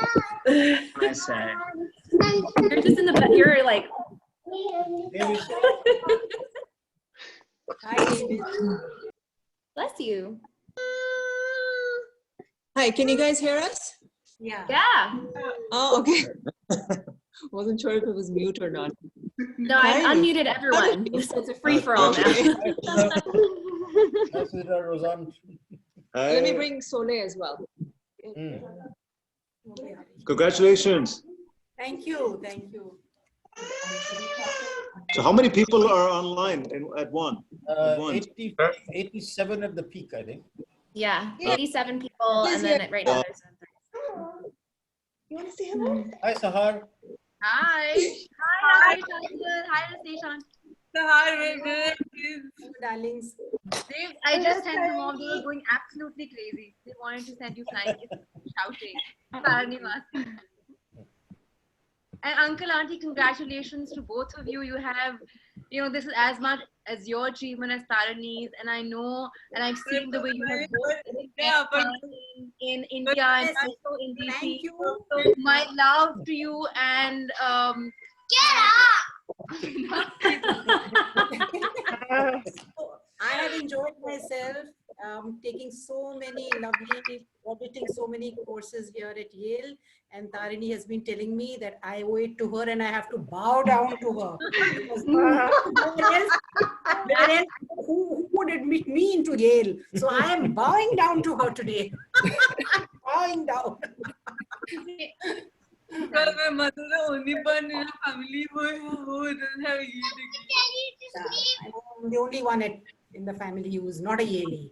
can I say? You're just in the, you're like. Hi, David. Bless you. Hi, can you guys hear us? Yeah. Yeah. Oh, okay. Wasn't sure if it was mute or not. No, I unmuted everyone, so it's a free-for-all now. Let me bring Soleil as well. Congratulations. Thank you. Thank you. So how many people are online at one? 87 at the peak, I think. Yeah, 87 people, and then right now there's. You want to say hello? Hi, Sahar. Hi. Hi. Hi, Rasishan. Hi, darlings. Dave, I just sent them off. They were going absolutely crazy. They wanted to send you flying, shouting. Tarini Mohan. And Uncle, Auntie, congratulations to both of you. You have, this is as much as your achievement as Tarini's, and I know, and I've seen the way you have both in India and also in DC. Thank you. So my love to you, and I have enjoyed myself taking so many lovely, auditing so many courses here at Yale, and Tarini has been telling me that I owe it to her and I have to bow down to her. Whereas who would admit me into Yale? So I am bowing down to her today. Bowing down. Because my mother is the only one in our family who doesn't have a Yale degree. I'm the only one in the family who is not a Yale.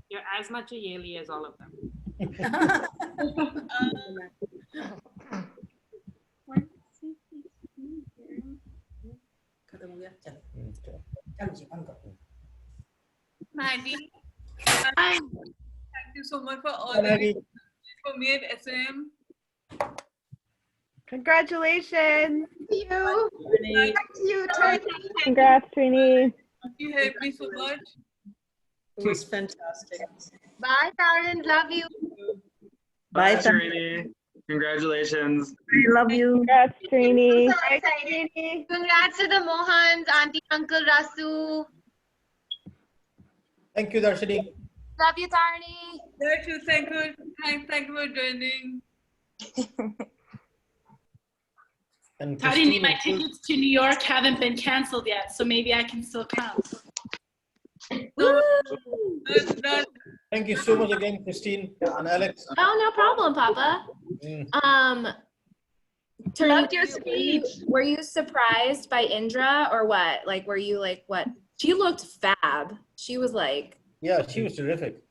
You're as much a Yale as all of them. Maddie, thank you so much for all the for me at SOM. Congratulations. Thank you. Thank you, Tarini. Congrats, Tarini. You helped me so much. It was fantastic. Bye, Tarin. Love you. Bye, Tarini. Congratulations. I love you. Congrats, Tarini. Bye, Tarini. Congrats to the Mohans, Auntie, Uncle, Rasu. Thank you, Darshini. Love you, Tarini. Thank you for joining. And Tarini, my tickets to New York haven't been canceled yet, so maybe I can still come. Thank you so much again, Christine and Alex. Oh, no problem, Papa. Loved your speech. Were you surprised by Indra or what? Like, were you like, what? She looked fab. She was like. Yeah, she was terrific.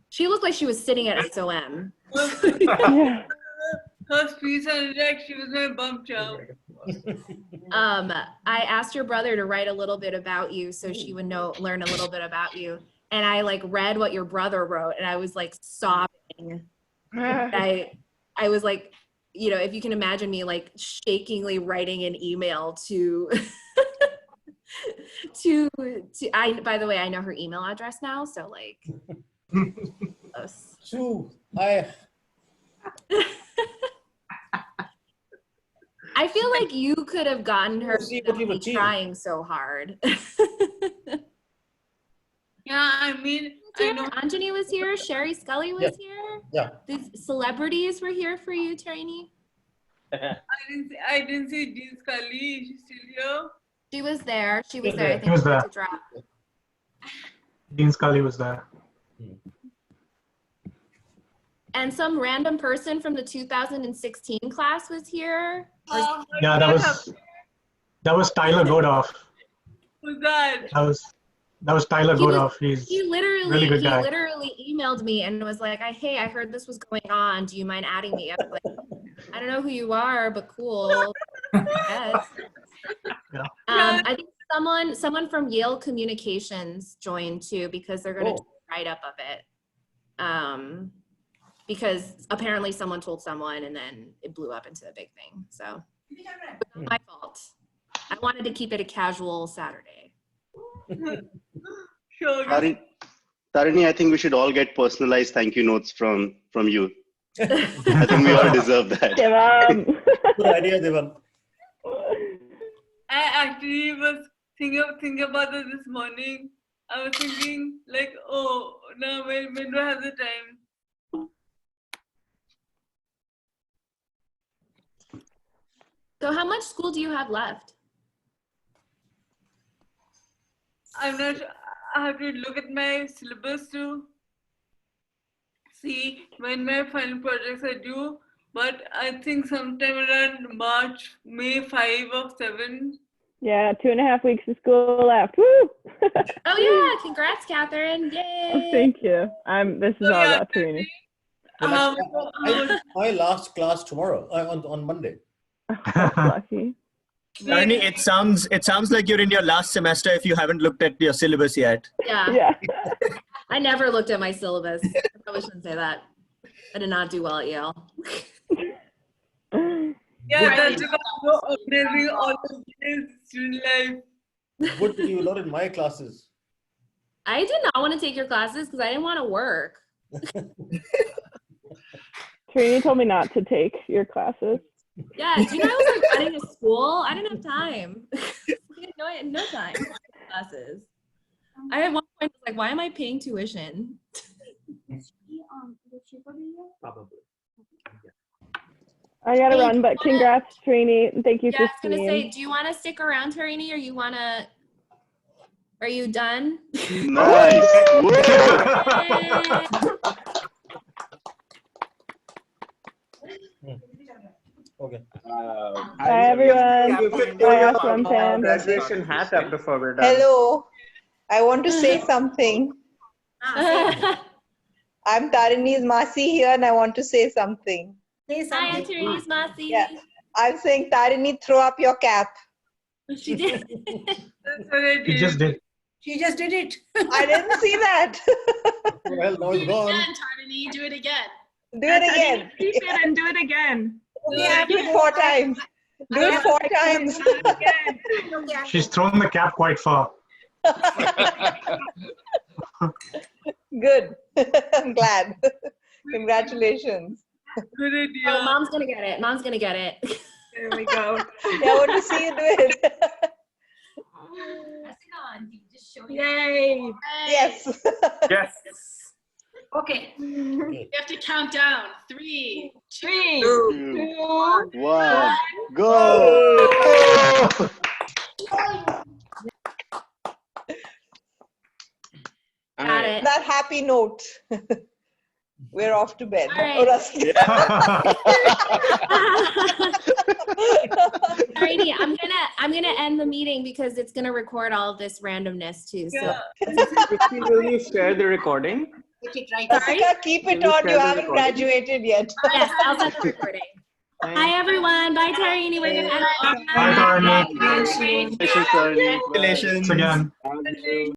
She looked like she was sitting at SOM. Her speech sounded like she was my bump job. I asked your brother to write a little bit about you so she would learn a little bit about you. And I like read what your brother wrote and I was like sobbing. I was like, if you can imagine me like shakingly writing an email to by the way, I know her email address now, so like Sue, feel like you could have gotten her See what you've without me achieved. trying so hard. Yeah, I mean, I know. Anjani was here. Sherry Scully was here. Yeah. These celebrities were here for you, Tarini. I didn't see Dean Scully. She's still here. She was there. She was was there. I there. think He was she had there. to drop. Dean Scully was there. And some random person from the 2016 class was here. Yeah, that was Tyler Godoff. Who's that? That was Tyler Godoff. He's He literally, really good he guy. literally emailed me and was like, "Hey, I heard this was going on. Do you mind adding me?" I was like, "I don't know who you are, but cool." Yes. Yeah. I think someone from Yale Communications joined too because they're going to do a write up of it. Because apparently someone told someone and then it blew up into a big thing. So it's not my fault. I wanted to keep it a casual Saturday. Sure. Tarini, I think we should all get personalized thank you notes from you. I think we all deserve that. Good idea, Devan. I actually was thinking about it this morning. I was thinking like, oh, now when do I have the time? So how much school do you have left? I'm not sure. I have to look at my syllabus to see when my final projects are due. But I think sometime around March, May 5 or 7. Yeah, 2.5 weeks of school left. Woo! Oh yeah, congrats, Catherine. Yay! Thank you. This is all about Tarini. My last class tomorrow, on Monday. Lucky. Tarini, it sounds like you're in your last semester if you haven't looked at your syllabus yet. Yeah. I never looked at my syllabus. I probably shouldn't say that. I did not do well at Yale. Yeah, that's about organizing all of this student life. What did you learn in my classes? I did not want to take your classes because I didn't want to work. Tarini told me not to take your classes. Yeah, do you know I was like running a school? I didn't have time. I had no time for classes. I at one point was like, why am I paying tuition? Probably. I gotta run, but congrats, Tarini. Thank you, Yeah, I was Christine. gonna say, do you want to stick around, Tarini, or you want to? Are you done? Nice. Okay. Bye, everyone. Bye, awesome fam. Graduation hat up before we're done. Hello, I want to say something. I'm Tarini's Masi here and I want to say something. Hi, I'm Tarini's Masi. Yeah. I'm saying, Tarini, throw up your cap. She did. He just did. She just did it. I didn't see that. Well, now Do it's it gone. again, Tarini. Do it again. Do it again. Keep it and do it again. Yeah, do it 4 times. Do it 4 times. She's thrown the cap quite far. Good. I'm glad. Congratulations. Good idea. Oh, mom's gonna get it. Mom's gonna get it. There we go. Yeah, I want to see you do it. Yay. Yes. Yes. Okay. We have to count down. 3, 2, 2, 1, go! Got it. That happy note. We're off to bed. All right. Oh, Rasika. Alrighty, I'm gonna end the meeting because it's gonna record all of this randomness too. So Christine, will you share the recording? Rasika, keep it on. You haven't graduated yet. yes, I'll set the recording. Hi everyone. Bye Tarini. We're gonna end. Bye, Tarini. Congratulations, Tarini. Congratulations Again.